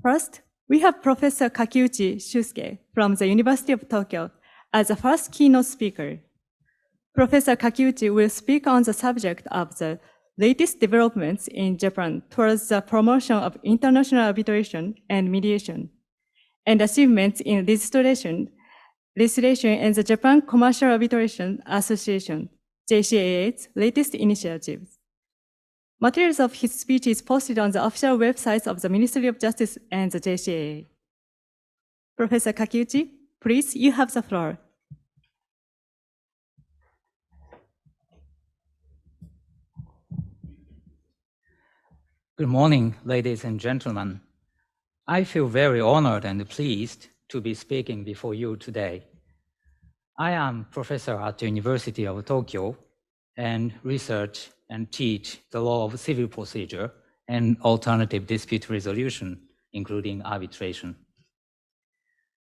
First, we have Professor Kakiuchi Shusuke from the University of Tokyo as the first keynote speaker. Professor Kakiuchi will speak on the subject of the latest developments in Japan towards the promotion of international arbitration and mediation, and achievements in legislation and the Japan Commercial Arbitration Association, JCAA's latest initiatives. Materials of his speech is posted on the official websites of the Ministry of Justice and the JCAA. Professor Kakiuchi, please, you have the floor. Good morning, ladies and gentlemen. I feel very honored and pleased to be speaking before you today. I am professor at the University of Tokyo and research and teach the law of civil procedure and alternative dispute resolution, including arbitration.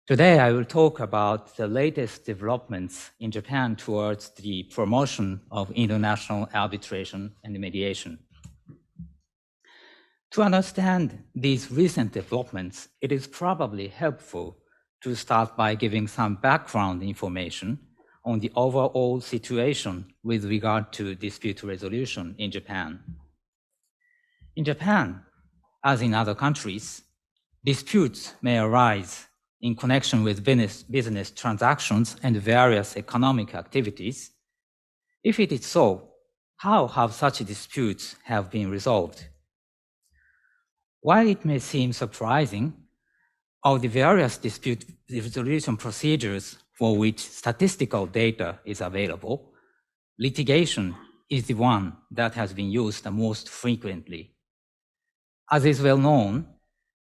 Today, I will talk about the latest developments in Japan towards the promotion of international arbitration and mediation. To understand these recent developments, it is probably helpful to start by giving some background information on the overall situation with regard to dispute resolution in Japan. In Japan, as in other countries, disputes may arise in connection with business transactions and various economic activities. If it is so, how have such disputes have been resolved? While it may seem surprising, of the various dispute resolution procedures for which statistical data is available, litigation is the one that has been used the most frequently. As is well known,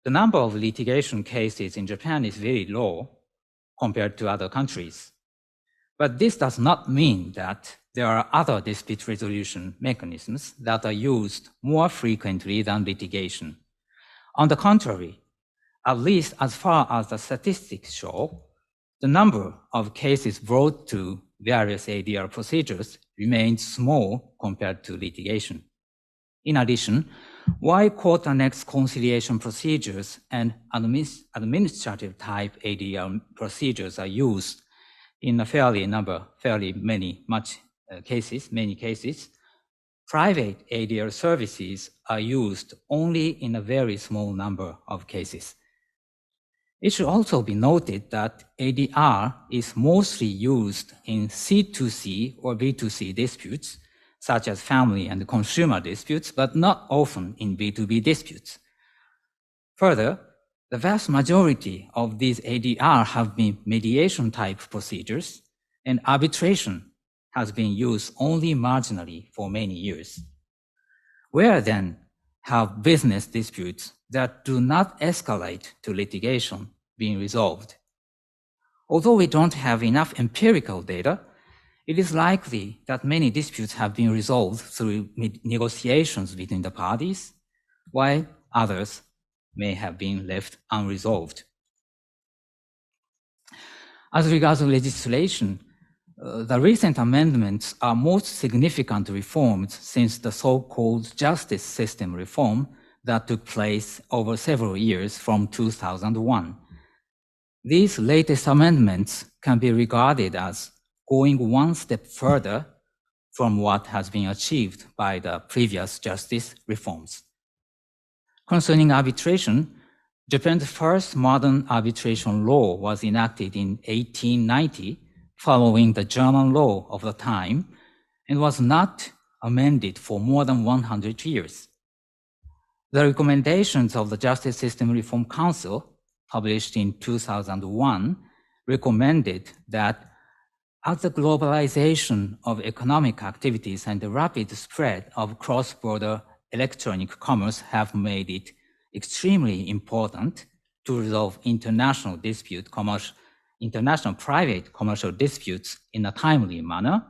the number of litigation cases in Japan is very low compared to other countries. But this does not mean that there are other dispute resolution mechanisms that are used more frequently than litigation. On the contrary, at least as far as the statistics show, the number of cases brought to various ADR procedures remains small compared to litigation. In addition, while court-annexed conciliation procedures and administrative type ADR procedures are used in many cases, private ADR services are used only in a very small number of cases. It should also be noted that ADR is mostly used in C2C or B2C disputes, such as family and consumer disputes, but not often in B2B disputes. Further, the vast majority of these ADR have been mediation-type procedures, and arbitration has been used only marginally for many years. Where then have business disputes that do not escalate to litigation been resolved? Although we don't have enough empirical data, it is likely that many disputes have been resolved through negotiations between the parties, while others may have been left unresolved. As regards legislation, the recent amendments are most significant reforms since the so-called justice system reform that took place over several years from 2001. These latest amendments can be regarded as going one step further from what has been achieved by the previous justice reforms. Concerning arbitration, Japan's first modern arbitration law was enacted in 1890 following the German law of the time and was not amended for more than 100 years. The recommendations of the Justice System Reform Council, published in 2001, recommended that as the globalization of economic activities and the rapid spread of cross-border electronic commerce have made it extremely important to resolve international private commercial disputes in a timely manner,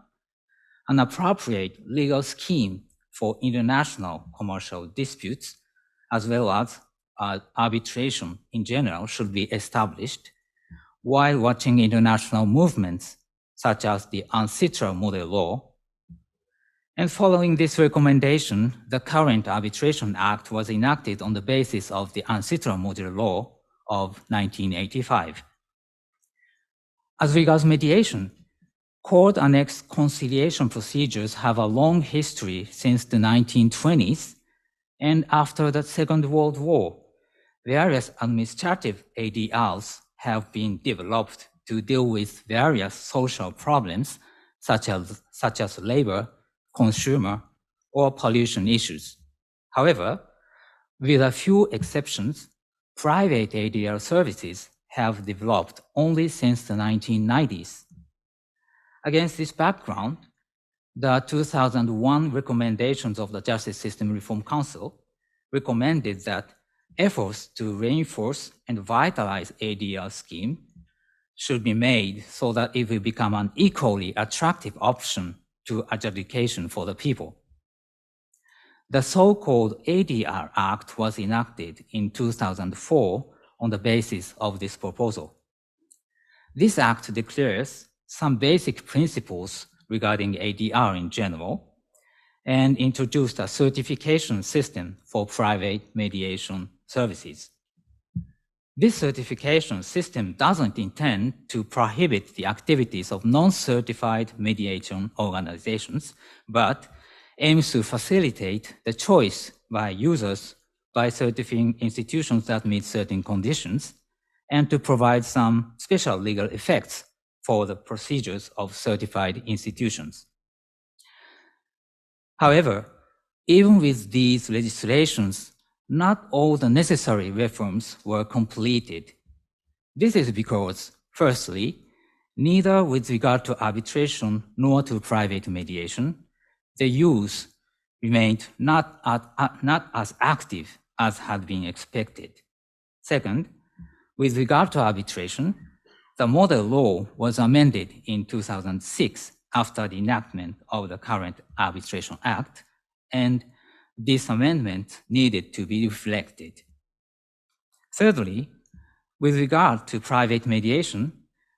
an appropriate legal scheme for international commercial disputes, as well as arbitration in general, should be established, while watching international movements such as the ancestral model law. And following this recommendation, the current Arbitration Act was enacted on the basis of the Ancillary Model Law of 1985. As regards mediation, court-annexed conciliation procedures have a long history since the 1920s, and after the Second World War, various administrative ADRs have been developed to deal with various social problems such as labor, consumer, or pollution issues. However, with a few exceptions, private ADR services have developed only since the 1990s. Against this background, the 2001 recommendations of the Justice System Reform Council recommended that efforts to reinforce and vitalize ADR scheme should be made so that it will become an equally attractive option to adjudication for the people. The so-called ADR Act was enacted in 2004 on the basis of this proposal. This act declares some basic principles regarding ADR in general and introduced a certification system for private mediation services. This certification system doesn't intend to prohibit the activities of non-certified mediation organizations, but aims to facilitate the choice by users by certifying institutions that meet certain conditions, and to provide some special legal effects for the procedures of certified institutions. However, even with these legislations, not all the necessary reforms were completed. This is because, firstly, neither with regard to arbitration nor to private mediation, the use remained not as active as had been expected. Second, with regard to arbitration, the model law was amended in 2006 after the enactment of the current Arbitration Act, and this amendment needed to be reflected. Thirdly, with regard to private mediation,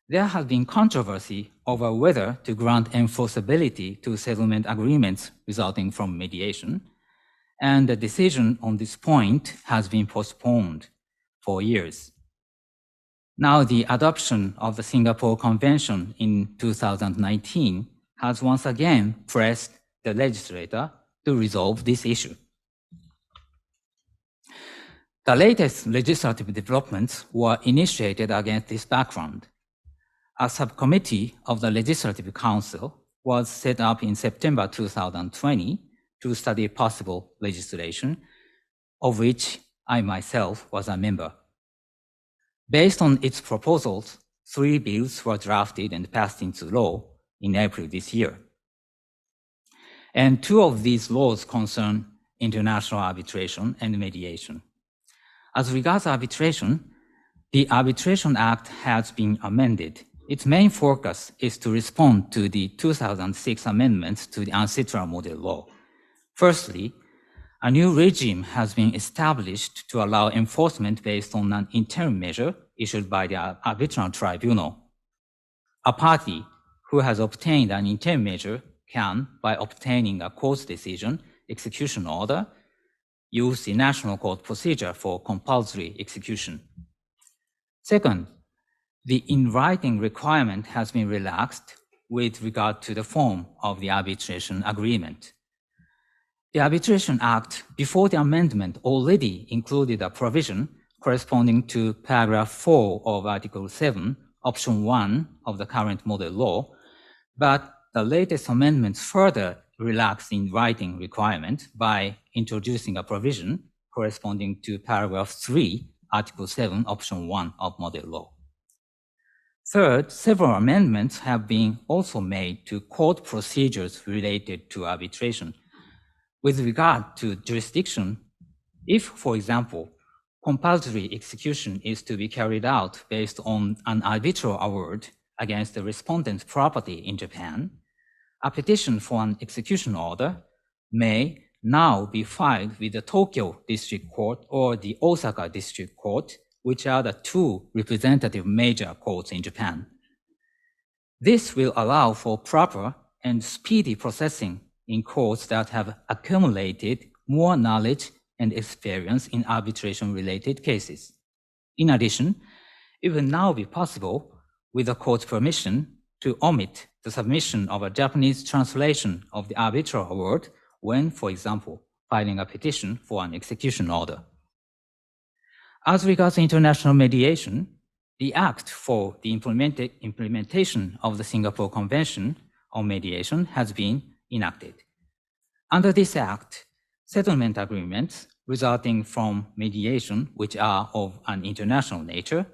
there has been controversy over whether to grant enforceability to settlement agreements resulting from mediation, and the decision on this point has been postponed for years. Now, the adoption of the Singapore Convention in 2019 has once again pressed the legislator to resolve this issue. The latest legislative developments were initiated against this background. A subcommittee of the Legislative Council was set up in September 2020 to study possible legislation, of which I myself was a member. Based on its proposals, 3 bills were drafted and passed into law in April this year. And 2 of these laws concern international arbitration and mediation. As regards arbitration, the Arbitration Act has been amended. Its main focus is to respond to the 2006 amendments to the Ancillary Model Law. Firstly, a new regime has been established to allow enforcement based on an interim measure issued by the arbitral tribunal. A party who has obtained an interim measure can, by obtaining a court's decision, execution order, use the national court procedure for compulsory execution. Second, the in-writing requirement has been relaxed with regard to the form of the arbitration agreement. The Arbitration Act, before the amendment, already included a provision corresponding to paragraph 4 of Article 7, Option 1 of the current model law, but the latest amendments further relaxed the in-writing requirement by introducing a provision corresponding to paragraph 3, Article 7, Option 1 of model law. Third, several amendments have been also made to court procedures related to arbitration. With regard to jurisdiction, if, for example, compulsory execution is to be carried out based on an arbitral award against the respondent's property in Japan, a petition for an execution order may now be filed with the Tokyo District Court or the Osaka District Court, which are the 2 representative major courts in Japan. This will allow for proper and speedy processing in courts that have accumulated more knowledge and experience in arbitration-related cases. In addition, it will now be possible, with the court's permission, to omit the submission of a Japanese translation of the arbitral award when, for example, filing a petition for an execution order. As regards international mediation, the Act for the implementation of the Singapore Convention on Mediation has been enacted. Under this Act, settlement agreements resulting from mediation, which are of an international nature,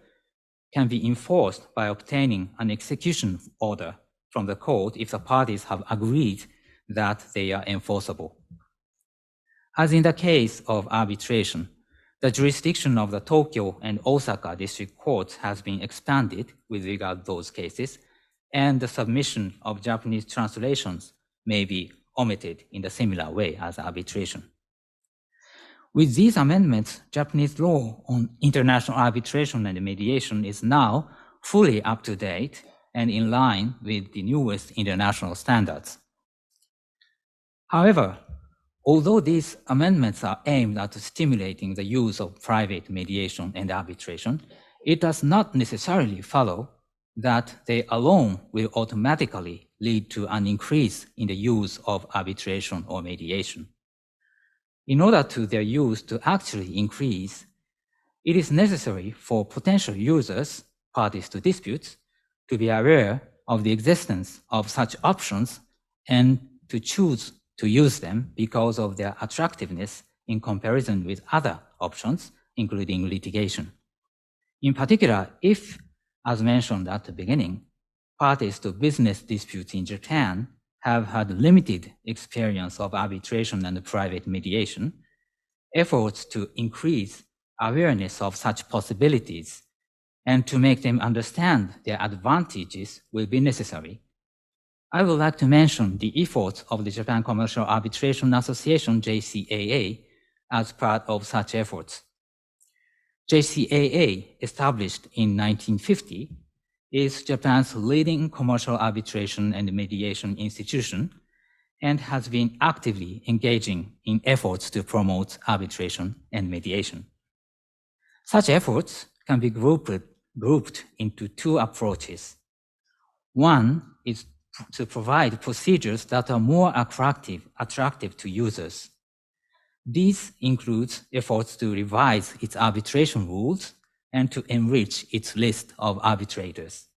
can be enforced by obtaining an execution order from the court if the parties have agreed that they are enforceable. As in the case of arbitration, the jurisdiction of the Tokyo and Osaka district courts has been expanded with regard to those cases, and the submission of Japanese translations may be omitted in the similar way as arbitration. With these amendments, Japanese law on international arbitration and mediation is now fully up to date and in line with the newest international standards. However, although these amendments are aimed at stimulating the use of private mediation and arbitration, it does not necessarily follow that they alone will automatically lead to an increase in the use of arbitration or mediation. In order to their use to actually increase, it is necessary for potential users, parties to disputes, to be aware of the existence of such options and to choose to use them because of their attractiveness in comparison with other options, including litigation. In particular, if, as mentioned at the beginning, parties to business disputes in Japan have had limited experience of arbitration and private mediation, efforts to increase awareness of such possibilities and to make them understand their advantages will be necessary. I would like to mention the efforts of the Japan Commercial Arbitration Association, JCAA, as part of such efforts. JCAA, established in 1950, is Japan's leading commercial arbitration and mediation institution and has been actively engaging in efforts to promote arbitration and mediation. Such efforts can be grouped into two approaches. One is to provide procedures that are more attractive to users. This includes efforts to revise its arbitration rules and to enrich its list of arbitrators.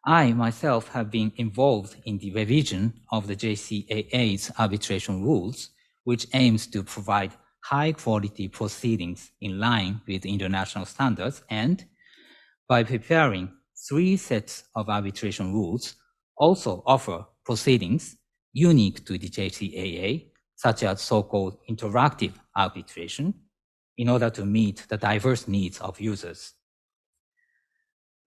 I myself have been involved in the revision of the JCAA's arbitration rules, which aims to provide high-quality proceedings in line with international standards, and by preparing 3 sets of arbitration rules, also offer proceedings unique to the JCAA, such as so-called interactive arbitration, in order to meet the diverse needs of users.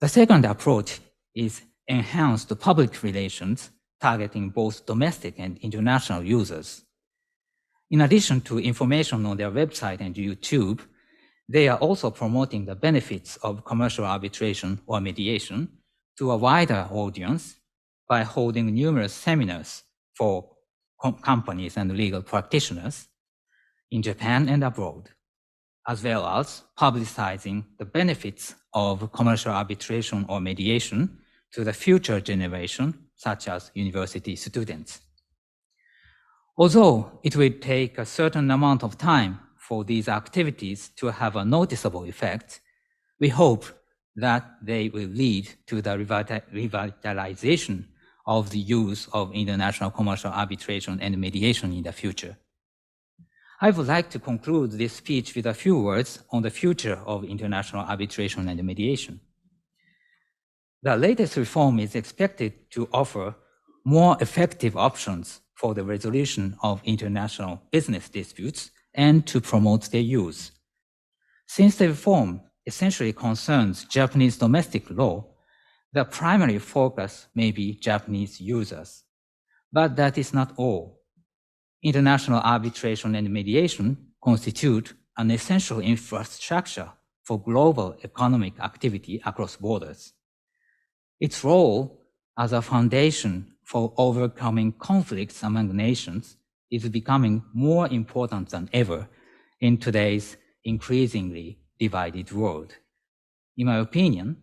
The second approach is enhanced public relations targeting both domestic and international users. In addition to information on their website and YouTube, they are also promoting the benefits of commercial arbitration or mediation to a wider audience by holding numerous seminars for companies and legal practitioners in Japan and abroad, as well as publicizing the benefits of commercial arbitration or mediation to the future generation, such as university students. Although it will take a certain amount of time for these activities to have a noticeable effect, we hope that they will lead to the revitalization of the use of international commercial arbitration and mediation in the future. I would like to conclude this speech with a few words on the future of international arbitration and mediation. The latest reform is expected to offer more effective options for the resolution of international business disputes and to promote their use. Since the reform essentially concerns Japanese domestic law, the primary focus may be Japanese users, but that is not all. International arbitration and mediation constitute an essential infrastructure for global economic activity across borders. Its role as a foundation for overcoming conflicts among nations is becoming more important than ever in today's increasingly divided world. In my opinion,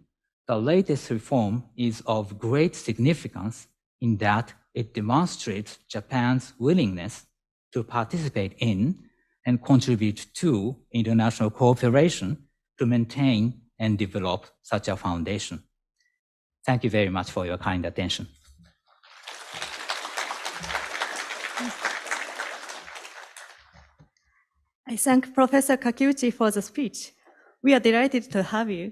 the latest reform is of great significance in that it demonstrates Japan's willingness to participate in and contribute to international cooperation to maintain and develop such a foundation. Thank you very much for your kind attention. I thank Professor Kakiuchi for the speech. We are delighted to have you.